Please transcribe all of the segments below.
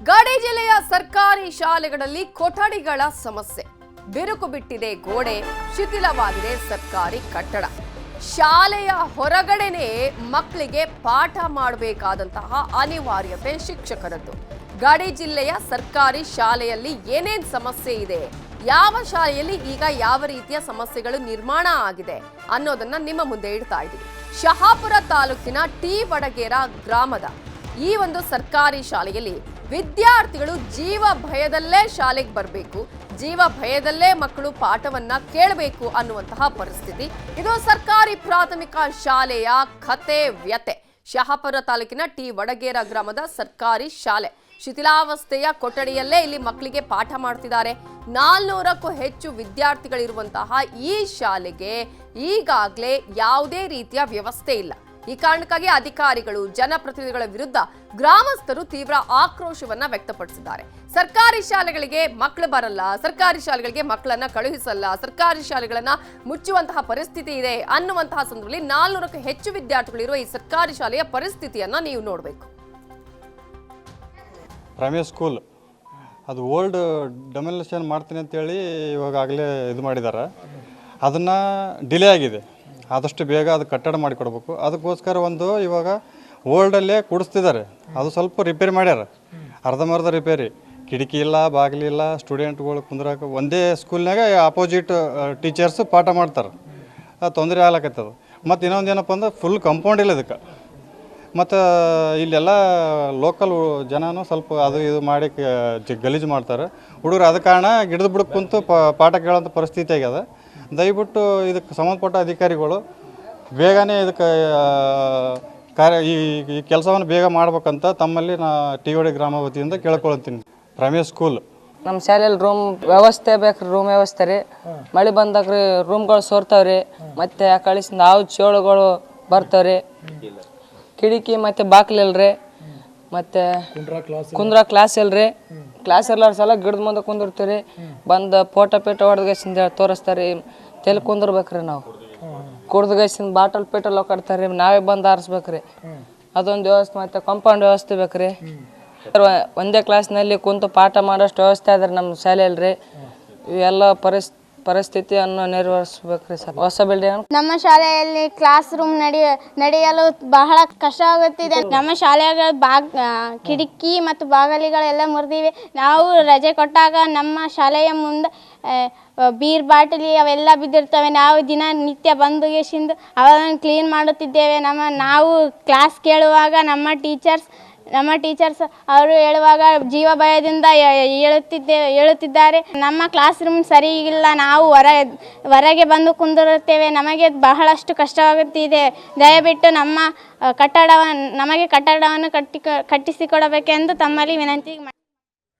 ಗಾಡಿ ಜಿಲ್ಲೆಯ ಸರ್ಕಾರಿ ಶಾಲೆಗಳಲ್ಲಿ ಕೊಠಡಿಗಳ ಸಮಸ್ಯೆ. ಬಿರುಕು ಬಿಟ್ಟಿದೆ ಗೋಡೆ, ಶಿಥಿಲವಾಗಿದೆ ಸರ್ಕಾರಿ ಕಟ್ಟಡ. ಶಾಲೆಯ ಹೊರಗಡೆನೆ ಮಕ್ಕಳಿಗೆ ಪಾಠ ಮಾಡಬೇಕಾದಂತಹ ಅನಿವಾರ್ಯತೆ ಶಿಕ್ಷಕರದ್ದು. ಗಾಡಿ ಜಿಲ್ಲೆಯ ಸರ್ಕಾರಿ ಶಾಲೆಯಲ್ಲಿ ಏನೇನ್ ಸಮಸ್ಯೆ ಇದೆ, ಯಾವ ಶಾಲೆಯಲ್ಲಿ ಈಗ ಯಾವ ರೀತಿಯ ಸಮಸ್ಯೆಗಳು ನಿರ್ಮಾಣ ಆಗಿದೆ ಅನ್ನೋದನ್ನ ನಿಮ್ಮ ಮುಂದೆ ಇಡ್ತಾ ಇದ್ದೀವಿ. ಶಹಾಪುರ ತಾಲೂಕಿನ ಟಿ ವಡಗೇರ ಗ್ರಾಮದ ಈ ಒಂದು ಸರ್ಕಾರಿ ಶಾಲೆಯಲ್ಲಿ ವಿದ್ಯಾರ್ಥಿಗಳು ಜೀವ ಭಯದಲ್ಲೇ ಶಾಲೆಗೆ ಬರಬೇಕು, ಜೀವ ಭಯದಲ್ಲೇ ಮಕ್ಕಳು ಪಾಠವನ್ನ ಕೇಳಬೇಕು ಅನ್ನುವಂತಹ ಪರಿಸ್ಥಿತಿ. ಇದು ಸರ್ಕಾರಿ ಪ್ರಾಥಮಿಕ ಶಾಲೆಯ ಕತೆ ವ್ಯತೆ. ಶಹಾಪುರ ತಾಲೂಕಿನ ಟಿ ವಡಗೇರ ಗ್ರಾಮದ ಸರ್ಕಾರಿ ಶಾಲೆ ಶಿಥಿಲಾವಸ್ಥೆಯ ಕೊಠಡಿಯಲ್ಲೇ ಇಲ್ಲಿ ಮಕ್ಕಳಿಗೆ ಪಾಠ ಮಾಡ್ತಿದ್ದಾರೆ. 400ಕ್ಕೂ ಹೆಚ್ಚು ವಿದ್ಯಾರ್ಥಿಗಳಿರುವಂತಹ ಈ ಶಾಲೆಗೆ ಈಗಾಗಲೇ ಯಾವುದೇ ರೀತಿಯ ವ್ಯವಸ್ಥೆ ಇಲ್ಲ. ಈ ಕಾರಣಕ್ಕಾಗಿ ಅಧಿಕಾರಿಗಳು, ಜನಪ್ರತಿನಿಧಿಗಳ ವಿರುದ್ಧ ಗ್ರಾಮಸ್ಥರು ತೀವ್ರ ಆಕ್ರೋಶವನ್ನ ವ್ಯಕ್ತಪಡಿಸಿದ್ದಾರೆ. ಸರ್ಕಾರಿ ಶಾಲೆಗಳಿಗೆ ಮಕ್ಕಳು ಬರಲ್ಲ, ಸರ್ಕಾರಿ ಶಾಲೆಗಳಿಗೆ ಮಕ್ಕಳನ್ನ ಕಳುಹಿಸಲ್ಲ, ಸರ್ಕಾರಿ ಶಾಲೆಗಳನ್ನ ಮುಚ್ಚುವಂತಹ ಪರಿಸ್ಥಿತಿ ಇದೆ ಅನ್ನುವಂತಹ ಸಂದರ್ಭದಲ್ಲಿ 400ಕ್ಕೂ ಹೆಚ್ಚು ವಿದ್ಯಾರ್ಥಿಗಳಿರುವ ಈ ಸರ್ಕಾರಿ ಶಾಲೆಯ ಪರಿಸ್ಥಿತಿಯನ್ನ ನೀವು ನೋಡಬೇಕು. ಪ್ರೈಮರಿ ಸ್ಕೂಲ್ ಅದು ಓಲ್ಡ್ ಡೆಮೊಲಿಷನ್ ಮಾಡ್ತೀನಿ ಅಂತೇಳಿ ಇವಾಗಲೇ ಇದು ಮಾಡಿದ್ದಾರೆ. ಅದನ್ನು ಡಿಲೇ ಆಗಿದೆ. ಆದಷ್ಟು ಬೇಗ ಅದು ಕಟ್ಟಡ ಮಾಡಿಕೊಡ್ಬೇಕು. ಅದಕ್ಕೋಸ್ಕರ ಇವಾಗ ಓಲ್ಡಲ್ಲೇ ಕೂಡಿಸ್ತಿದ್ದಾರೆ. ಅದು ಸ್ವಲ್ಪ ರಿಪೇರಿ ಮಾಡ್ಯಾರ, ಅರ್ಧಂಬರ್ಧ ರಿಪೇರಿ. ಕಿಟಕಿ ಇಲ್ಲ, ಬಾಗಿಲಿಲ್ಲ, ಸ್ಟೂಡೆಂಟ್ಗಳು ಕುಂದ್ರಕ್ಕೆ ಒಂದೇ ಸ್ಕೂಲ್ನಾಗ ಆಪೋಸಿಟ್ ಟೀಚರ್ಸ್ ಪಾಠ ಮಾಡ್ತಾರೆ. ಅದು ತೊಂದರೆ ಆಗ್ಲಕತ್ತದ. ಮತ್ತು ಇನ್ನೊಂದು ಏನಪ್ಪ ಅಂದ್ರೆ ಫುಲ್ ಕಾಂಪೌಂಡ್ ಇಲ್ಲ ಇದಕ್ಕೆ. ಮತ್ತು ಇಲ್ಲೆಲ್ಲ ಲೋಕಲ್ ಜನನೂ ಸ್ವಲ್ಪ ಅದು ಇದು ಮಾಡಿ ಗಲೀಜು ಮಾಡ್ತಾರೆ ಹುಡುಗರು. ಆದ ಕಾರಣ ಗಿಡದ ಬುಡಕ್ಕೆ ಕುಂತು ಪಾಠ ಕೇಳೋಂಥ ಪರಿಸ್ಥಿತಿ ಆಗ್ಯದ. ದಯವಿಟ್ಟು ಇದಕ್ಕೆ ಸಂಬಂಧಪಟ್ಟ ಅಧಿಕಾರಿಗಳು ಬೇಗನೆ ಇದಕ್ಕೆ ಈ ಕೆಲಸವನ್ನು ಬೇಗ ಮಾಡ್ಬೇಕಂತ ತಮ್ಮಲ್ಲಿ ನಾ ಟಿ ವಡಿ ಗ್ರಾಮ ವತಿಯಿಂದ ಕೇಳ್ಕೊಳ್ತೀನಿ. ಪ್ರೈಮರಿ ಸ್ಕೂಲ್ ನಮ್ಮ ಶಾಲೆಯಲ್ಲಿ ರೂಮ್ ವ್ಯವಸ್ಥೆ ಬೇಕ್ರಿ, ರೂಮ್ ವ್ಯವಸ್ಥೆ ರೀ. ಮಳೆ ಬಂದಾಗ ರೀ ರೂಮ್ಗಳು ಸೋರ್ತಾವ್ರಿ. ಮತ್ತು ಆ ಕಳಿಸಿದ ಹಾವು ಚೇಳುಗಳು ಬರ್ತಾವ್ರಿ. ಕಿಟಕಿ ಮತ್ತು ಬಾಕ್ಲಿಲ್ರಿ. ಮತ್ತು ಕುಂದ್ರ ಕ್ಲಾಸ್ ಇಲ್ರಿ. ಕ್ಲಾಸ್ ಎಲ್ಲರ ಸಲ ಗಿಡದ ಮುಂದೆ ಕುಂದಿರ್ತೀವಿ. ಬಂದು ಫೋಟೋ ಹೊಡೆದ್ಗೇಸಿಂದ ತೋರಿಸ್ತಾರೆ. ತೆಲ್ ಕುಂದಿರ್ಬೇಕ್ರಿ. ನಾವು ಕುಡ್ದ್ಗೇಸಿಂದ ಬಾಟಲ್ ಪೇಟಲ್ ಕಟ್ತಾರೆ. ನಾವೇ ಬಂದು ಆರಿಸ್ಬೇಕ್ರಿ. ಅದೊಂದು ವ್ಯವಸ್ಥೆ. ಮತ್ತು ಕಾಂಪೌಂಡ್ ವ್ಯವಸ್ಥೆ ಬೇಕ್ರಿ. ಒಂದೇ ಕ್ಲಾಸ್ನಲ್ಲಿ ಕುಂತು ಪಾಠ ಮಾಡೋಷ್ಟು ವ್ಯವಸ್ಥೆ ಆದ್ರೆ ನಮ್ಮ ಶಾಲೆಯಲ್ರಿ. ಇವೆಲ್ಲ ಪರಿಸ್ಥಿತಿಯನ್ನು ನಿರ್ವಹಿಸಬೇಕ್ರಿ ಸರ್. ಹೊಸ ಬಿಲ್ಡಿಂಗ್ ನಮ್ಮ ಶಾಲೆಯಲ್ಲಿ ಕ್ಲಾಸ್ ರೂಮ್ ನಡೆಯಲು ಬಹಳ ಕಷ್ಟ ಆಗುತ್ತಿದೆ. ನಮ್ಮ ಶಾಲೆಯ ಕಿಟಕಿ ಮತ್ತು ಬಾಗಿಲುಗಳೆಲ್ಲ ಮುರಿದಿವೆ. ನಾವು ರಜೆ ಕೊಟ್ಟಾಗ ನಮ್ಮ ಶಾಲೆಯ ಮುಂದೆ ಬೀರ್ ಬಾಟಲಿ ಅವೆಲ್ಲ ಬಿದ್ದಿರ್ತವೆ. ನಾವು ದಿನನಿತ್ಯ ಬಂದುಗೆಸಿಂದು ಅವನ್ನು ಕ್ಲೀನ್ ಮಾಡುತ್ತಿದ್ದೇವೆ. ನಾವು ಕ್ಲಾಸ್ ಕೇಳುವಾಗ ನಮ್ಮ ಟೀಚರ್ಸ್ ಅವರು ಹೇಳುವಾಗ ಜೀವ ಭಯದಿಂದ ಹೇಳುತ್ತಿದ್ದಾರೆ. ನಮ್ಮ ಕ್ಲಾಸ್ ರೂಮ್ ಸರಿ ಇಲ್ಲ, ನಾವು ಹೊರಗೆ ಬಂದು ಕುಂದಿರುತ್ತೇವೆ. ನಮಗೆ ಬಹಳಷ್ಟು ಕಷ್ಟವಾಗುತ್ತಿದೆ. ದಯವಿಟ್ಟು ನಮಗೆ ಕಟ್ಟಡವನ್ನು ಕಟ್ಟಿಸಿಕೊಡಬೇಕೆಂದು ತಮ್ಮಲ್ಲಿ ವಿನಂತಿ.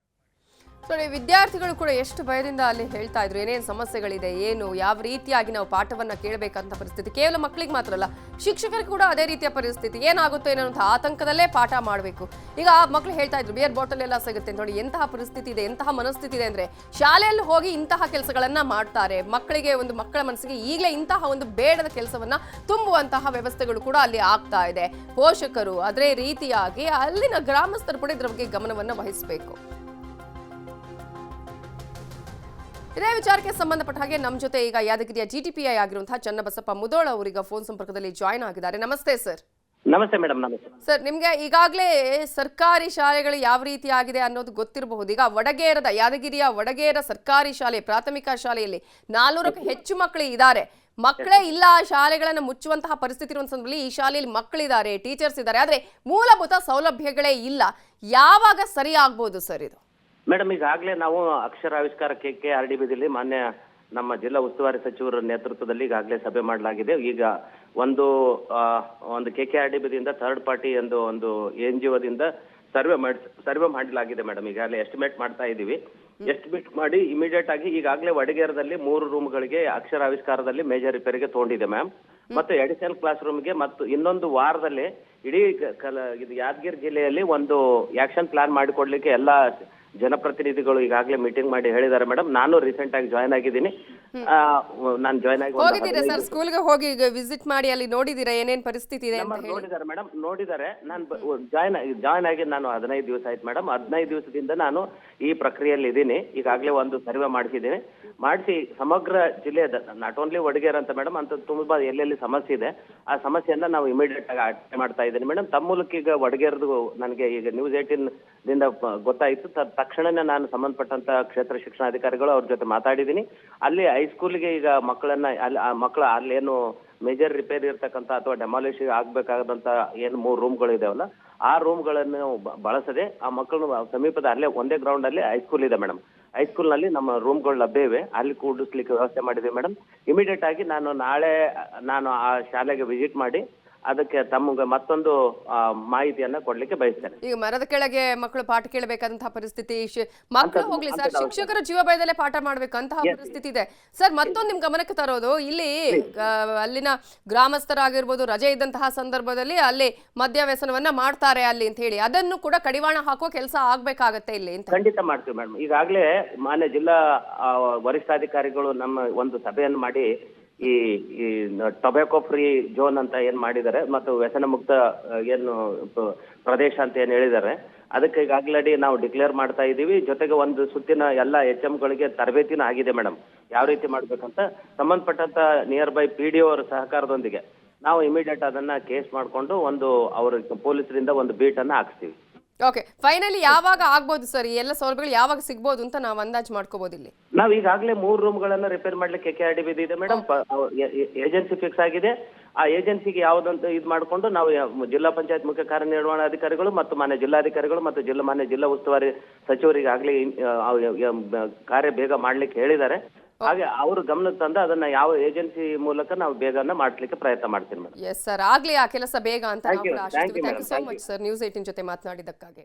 ನೋಡಿ, ವಿದ್ಯಾರ್ಥಿಗಳು ಕೂಡ ಎಷ್ಟು ಭಯದಿಂದ ಅಲ್ಲಿ ಹೇಳ್ತಾ ಇದ್ರು, ಏನೇನು ಸಮಸ್ಯೆಗಳಿದೆ, ಏನು ಯಾವ ರೀತಿಯಾಗಿ ನಾವು ಪಾಠವನ್ನ ಕೇಳಬೇಕಂತ ಪರಿಸ್ಥಿತಿ. ಕೇವಲ ಮಕ್ಕಳಿಗೆ ಮಾತ್ರ ಅಲ್ಲ, ಶಿಕ್ಷಕರಿಗೆ ಕೂಡ ಅದೇ ರೀತಿಯ ಪರಿಸ್ಥಿತಿ. ಏನಾಗುತ್ತೋ ಏನೋ ಅಂತ ಆತಂಕದಲ್ಲೇ ಪಾಠ ಮಾಡಬೇಕು. ಈಗ ಮಕ್ಕಳು ಹೇಳ್ತಾ ಇದ್ರು, ಬಿಯರ್ ಬಾಟಲ್ ಎಲ್ಲ ಸಿಗುತ್ತೆ ನೋಡಿ. ಎಂತಹ ಪರಿಸ್ಥಿತಿ ಇದೆ, ಎಂತಹ ಮನಸ್ಥಿತಿ ಇದೆ ಅಂದ್ರೆ ಶಾಲೆಯಲ್ಲಿ ಹೋಗಿ ಇಂತಹ ಕೆಲಸಗಳನ್ನ ಮಾಡ್ತಾರೆ. ಮಕ್ಕಳ ಮನಸ್ಸಿಗೆ ಈಗಲೇ ಇಂತಹ ಒಂದು ಬೇಡದ ಕೆಲಸವನ್ನ ತುಂಬುವಂತಹ ವ್ಯವಸ್ಥೆಗಳು ಕೂಡ ಅಲ್ಲಿ ಆಗ್ತಾ ಇದೆ. ಪೋಷಕರು ಅದೇ ರೀತಿಯಾಗಿ ಅಲ್ಲಿನ ಗ್ರಾಮಸ್ಥರು ಕೂಡ ಇದ್ರ ಬಗ್ಗೆ ಗಮನವನ್ನ ವಹಿಸಬೇಕು. ಇದೇ ವಿಚಾರಕ್ಕೆ ಸಂಬಂಧಪಟ್ಟ ಹಾಗೆ ನಮ್ಮ ಜೊತೆ ಈಗ ಯಾದಗಿರಿಯ ಜಿಟಿಪಿಐ ಆಗಿರುವಂತಹ ಚನ್ನಬಸಪ್ಪ ಮುದೋಳ ಅವರೀಗ ಫೋನ್ ಸಂಪರ್ಕದಲ್ಲಿ ಜಾಯ್ನ್ ಆಗಿದ್ದಾರೆ. ನಮಸ್ತೆ ಸರ್. ನಮಸ್ತೆ ಮೇಡಮ್. ನಮಸ್ತೆ ಸರ್. ನಿಮ್ಗೆ ಈಗಾಗಲೇ ಸರ್ಕಾರಿ ಶಾಲೆಗಳು ಯಾವ ರೀತಿ ಆಗಿದೆ ಅನ್ನೋದು ಗೊತ್ತಿರಬಹುದು. ಈಗ ಯಾದಗಿರಿಯ ವಡಗೇರ ಸರ್ಕಾರಿ ಶಾಲೆ ಪ್ರಾಥಮಿಕ ಶಾಲೆಯಲ್ಲಿ 400ಕ್ಕೂ ಹೆಚ್ಚು ಮಕ್ಕಳು ಇದ್ದಾರೆ. ಮಕ್ಕಳೇ ಇಲ್ಲ, ಶಾಲೆಗಳನ್ನು ಮುಚ್ಚುವಂತಹ ಪರಿಸ್ಥಿತಿ ಇರುವ ಸಂದರ್ಭದಲ್ಲಿ ಈ ಶಾಲೆಯಲ್ಲಿ ಮಕ್ಕಳಿದ್ದಾರೆ, ಟೀಚರ್ಸ್ ಇದ್ದಾರೆ, ಆದ್ರೆ ಮೂಲಭೂತ ಸೌಲಭ್ಯಗಳೇ ಇಲ್ಲ. ಯಾವಾಗ ಸರಿ ಆಗ್ಬೋದು ಸರ್ ಇದು? ಮೇಡಮ್, ಈಗಾಗಲೇ ನಾವು ಅಕ್ಷರಾವಿಷ್ಕಾರ KKRD ಬೀದಿಯಲ್ಲಿ ಮಾನ್ಯ ನಮ್ಮ ಜಿಲ್ಲಾ ಉಸ್ತುವಾರಿ ಸಚಿವರ ನೇತೃತ್ವದಲ್ಲಿ ಈಗಾಗಲೇ ಸಭೆ ಮಾಡಲಾಗಿದೆ. ಈಗ ಒಂದು KKRD ಬೀದಿಯಿಂದ ಥರ್ಡ್ ಪಾರ್ಟಿ ಒಂದು NGOದಿಂದ ಸರ್ವೆ ಮಾಡಲಾಗಿದೆ ಮೇಡಮ್. ಈಗಾಗಲೇ ಎಸ್ಟಿಮೇಟ್ ಮಾಡ್ತಾ ಇದೀವಿ. ಎಸ್ಟಿಮೇಟ್ ಮಾಡಿ ಇಮಿಡಿಯೇಟ್ ಆಗಿ ಈಗಾಗಲೇ ವಡಗೇರದಲ್ಲಿ 3 ರೂಮ್ಗಳಿಗೆ ಅಕ್ಷರಾವಿಷ್ಕಾರದಲ್ಲಿ ಮೇಜರ್ ರಿಪೇರಿಗೆ ತಗೊಂಡಿದೆ ಮ್ಯಾಮ್. ಮತ್ತು ಅಡಿಷನಲ್ ಕ್ಲಾಸ್ ರೂಮ್ಗೆ ಮತ್ತು ಇನ್ನೊಂದು ವಾರದಲ್ಲಿ ಇಡೀ ಇದು ಯಾದಗಿರಿ ಜಿಲ್ಲೆಯಲ್ಲಿ ಒಂದು ಆಕ್ಷನ್ ಪ್ಲಾನ್ ಮಾಡಿಕೊಡ್ಲಿಕ್ಕೆ ಎಲ್ಲ ಜನಪ್ರತಿನಿಧಿಗಳು ಈಗಾಗಲೇ ಮೀಟಿಂಗ್ ಮಾಡಿ ಹೇಳಿದ್ದಾರೆ ಮೇಡಮ್. ನಾನು ರೀಸೆಂಟ್ ಆಗಿ ಜಾಯ್ನ್ ಆಗಿದ್ದೀನಿ. ನಾನು ಜಾಯ್ನ್ ಆಗಿ ಹೋಗಿದ್ದೀರಾ ಸರ್ ಸ್ಕೂಲ್ಗೆ ಹೋಗಿ ವಿಸಿಟ್ ಮಾಡಿ ಅಲ್ಲಿ ನೋಡಿದೀರಾ ಏನೇನ್ ಪರಿಸ್ಥಿತಿ ಇದೆ ಅಂತ ಹೇಳಿ? ನೋಡಿದ್ದಾರೆ ಮೇಡಮ್, ನೋಡಿದ್ದಾರೆ. ನಾನು ಜಾಯ್ನ್ ಆಗಿ ನಾನು 15 ದಿವಸ ಆಯ್ತು ಮೇಡಮ್. 15 ದಿವಸದಿಂದ ನಾನು ಈ ಪ್ರಕ್ರಿಯೆಯಲ್ಲಿ ಇದ್ದೀನಿ. ಈಗಾಗಲೇ ಒಂದು ಸರ್ವೆ ಮಾಡಿಸಿದ್ದೀನಿ. ಮಾಡಿಸಿ ಸಮಗ್ರ ಜಿಲ್ಲೆಯ ನಾಟ್ ಓನ್ಲಿ ವಡಗೇರ್ ಅಂತ ಮೇಡಮ್, ಅಂತ ತುಂಬಾ ಎಲ್ಲೆಲ್ಲಿ ಸಮಸ್ಯೆ ಇದೆ ಆ ಸಮಸ್ಯೆಯನ್ನ ನಾವು ಇಮಿಡಿಯೇಟ್ ಆಗಿ ಅಟೆಂಡ್ ಮಾಡ್ತಾ ಇದ್ದೀನಿ ಮೇಡಮ್. ತಮ್ಮ ಮೂಲಕ ಈಗ ವಡಗೇರ್ದು ನನಗೆ ಈಗ ನ್ಯೂಸ್ 18 ದಿಂದ ಗೊತ್ತಾಯಿತು. ತಕ್ಷಣನೇ ನಾನು ಸಂಬಂಧಪಟ್ಟಂತ ಕ್ಷೇತ್ರ ಶಿಕ್ಷಣಾಧಿಕಾರಿಗಳು ಅವ್ರ ಜೊತೆ ಮಾತಾಡಿದ್ದೀನಿ. ಅಲ್ಲಿ ಹೈಸ್ಕೂಲ್ಗೆ ಈಗ ಮಕ್ಕಳನ್ನ ಮಕ್ಕಳ ಅಲ್ಲೇನು ಮೇಜರ್ ರಿಪೇರಿ ಇರ್ತಕ್ಕಂಥ ಅಥವಾ ಡೆಮಾಲಿಷ್ ಆಗ್ಬೇಕಾದಂತ ಏನು 3 ರೂಮ್ಗಳು ಇದಾವಲ್ಲ, ಆ ರೂಮ್ಗಳನ್ನು ಬಳಸದೆ ಆ ಮಕ್ಕಳನ್ನು ಸಮೀಪದ ಅಲ್ಲೇ ಒಂದೇ ಗ್ರೌಂಡ್ ಅಲ್ಲಿ ಹೈಸ್ಕೂಲ್ ಇದೆ ಮೇಡಮ್. ಹೈಸ್ಕೂಲ್ ನಲ್ಲಿ ನಮ್ಮ ರೂಮ್ಗಳು ಲಭ್ಯ ಇವೆ, ಅಲ್ಲಿ ಕೂಡಿಸ್ಲಿಕ್ಕೆ ವ್ಯವಸ್ಥೆ ಮಾಡಿದ್ದೀವಿ ಮೇಡಮ್. ಇಮಿಡಿಯೇಟ್ ಆಗಿ ನಾಳೆ ನಾನು ಆ ಶಾಲೆಗೆ ವಿಸಿಟ್ ಮಾಡಿ ಅದಕ್ಕೆ ತಮಗೆ ಮತ್ತೊಂದು ಮಾಹಿತಿಯನ್ನ ಕೊಡ್ಲಿಕ್ಕೆ ಬಯಸ್ತೇನೆ. ಈಗ ಮರದ ಕೆಳಗೆ ಮಕ್ಕಳು ಪಾಠ ಕೇಳಬೇಕಾದಂತಹ ಪರಿಸ್ಥಿತಿ, ಮಕ್ಕಳು ಹೋಗ್ಲಿ ಸರ್, ಶಿಕ್ಷಕರ ಜೀವ ಭಯದಲ್ಲೇ ಪಾಠ ಮಾಡ್ಬೇಕಂತಹ ಪರಿಸ್ಥಿತಿ ಇದೆ ಸರ್. ಮತ್ತೊಂದು ನಿಮ್ ಗಮನಕ್ಕೆ ತರೋದು, ಇಲ್ಲಿ ಅಲ್ಲಿನ ಗ್ರಾಮಸ್ಥರಾಗಿರ್ಬೋದು ರಜೆ ಇದ್ದಂತಹ ಸಂದರ್ಭದಲ್ಲಿ ಅಲ್ಲಿ ಮದ್ಯ ವ್ಯಸನವನ್ನ ಮಾಡ್ತಾರೆ ಅಲ್ಲಿ ಅಂತ ಹೇಳಿ, ಅದನ್ನು ಕೂಡ ಕಡಿವಾಣ ಹಾಕುವ ಕೆಲಸ ಆಗ್ಬೇಕಾಗತ್ತೆ ಇಲ್ಲಿ ಅಂತ. ಖಂಡಿತ ಮಾಡ್ತೀವಿ ಮೇಡಮ್. ಈಗಾಗಲೇ ಮಾನ್ಯ ಜಿಲ್ಲಾ ವರಿಷ್ಠಾಧಿಕಾರಿಗಳು ನಮ್ಮ ಒಂದು ಸಭೆಯನ್ನು ಮಾಡಿ ಈ ಟೊಬ್ಯಾಕೋ ಫ್ರೀ ಝೋನ್ ಅಂತ ಏನ್ ಮಾಡಿದ್ದಾರೆ ಮತ್ತು ವ್ಯಸನ ಮುಕ್ತ ಏನು ಪ್ರದೇಶ ಅಂತ ಏನ್ ಹೇಳಿದ್ದಾರೆ, ಅದಕ್ಕೆ ಈಗಾಗಲೇ ನಾವು ಡಿಕ್ಲೇರ್ ಮಾಡ್ತಾ ಇದ್ದೀವಿ. ಜೊತೆಗೆ ಒಂದು ಸುತ್ತಿನ ಎಲ್ಲ HM ಗಳಿಗೆ ತರಬೇತಿನೂ ಆಗಿದೆ ಮೇಡಮ್, ಯಾವ ರೀತಿ ಮಾಡ್ಬೇಕಂತ. ಸಂಬಂಧಪಟ್ಟಂತ ನಿಯರ್ ಬೈ PDO ಅವರ ಸಹಕಾರದೊಂದಿಗೆ ನಾವು ಇಮಿಡಿಯೇಟ್ ಅದನ್ನ ಕೇಸ್ ಮಾಡ್ಕೊಂಡು ಒಂದು ಅವ್ರ ಪೊಲೀಸರಿಂದ ಒಂದು ಬೀಟ್ ಅನ್ನ ಹಾಕ್ಸ್ತೀವಿ. ಓಕೆ, ಫೈನಲಿ ಯಾವಾಗ ಆಗ್ಬೋದು ಸರ್, ಈ ಎಲ್ಲ ಸೌಲಭ್ಯಗಳು ಯಾವಾಗ ಸಿಗ್ಬೋದು ಅಂತ ನಾವು ಅಂದಾಜು ಮಾಡ್ಕೋಬಹುದು? ಇಲ್ಲಿ ನಾವು ಈಗಾಗಲೇ 3 ರೂಮ್ಗಳನ್ನ ರಿಪೇರ್ ಮಾಡ್ಲಿಕ್ಕೆ KRDB ಇದೆ ಮೇಡಮ್. ಏಜೆನ್ಸಿ ಫಿಕ್ಸ್ ಆಗಿದೆ. ಆ ಏಜೆನ್ಸಿಗೆ ಯಾವ್ದಂತ ಇದು ಮಾಡ್ಕೊಂಡು ನಾವು ಜಿಲ್ಲಾ ಪಂಚಾಯತ್ ಮುಖ್ಯ ಕಾರ್ಯನಿರ್ವಹಣಾಧಿಕಾರಿಗಳು ಮತ್ತು ಮಾನ್ಯ ಜಿಲ್ಲಾಧಿಕಾರಿಗಳು ಮತ್ತು ಮಾನ್ಯ ಜಿಲ್ಲಾ ಉಸ್ತುವಾರಿ ಸಚಿವರಿಗೆ ಆಗ್ಲೇ ಕಾರ್ಯ ಬೇಗ ಮಾಡ್ಲಿಕ್ಕೆ ಹೇಳಿದ್ದಾರೆ. ಹಾಗೆ ಅವರು ಗಮನಕ್ಕೆ ತಂದು ಅದನ್ನ ಯಾವ ಏಜೆನ್ಸಿ ಮೂಲಕ ನಾವು ಬೇಗನೆ ಮಾಡ್ಲಿಕ್ಕೆ ಪ್ರಯತ್ನ ಮಾಡ್ತೀನಿ ಮೇಡಮ್. ಎಸ್ ಸರ್, ಆಗ್ಲಿ ಆ ಕೆಲಸ ಬೇಗ ಅಂತ ನಾವು ಆಶಿಸ್ತೀವಿ. Thank you so much sir, news 18 ಜೊತೆ ಮಾತನಾಡಿದ್ದಕ್ಕಾಗಿ.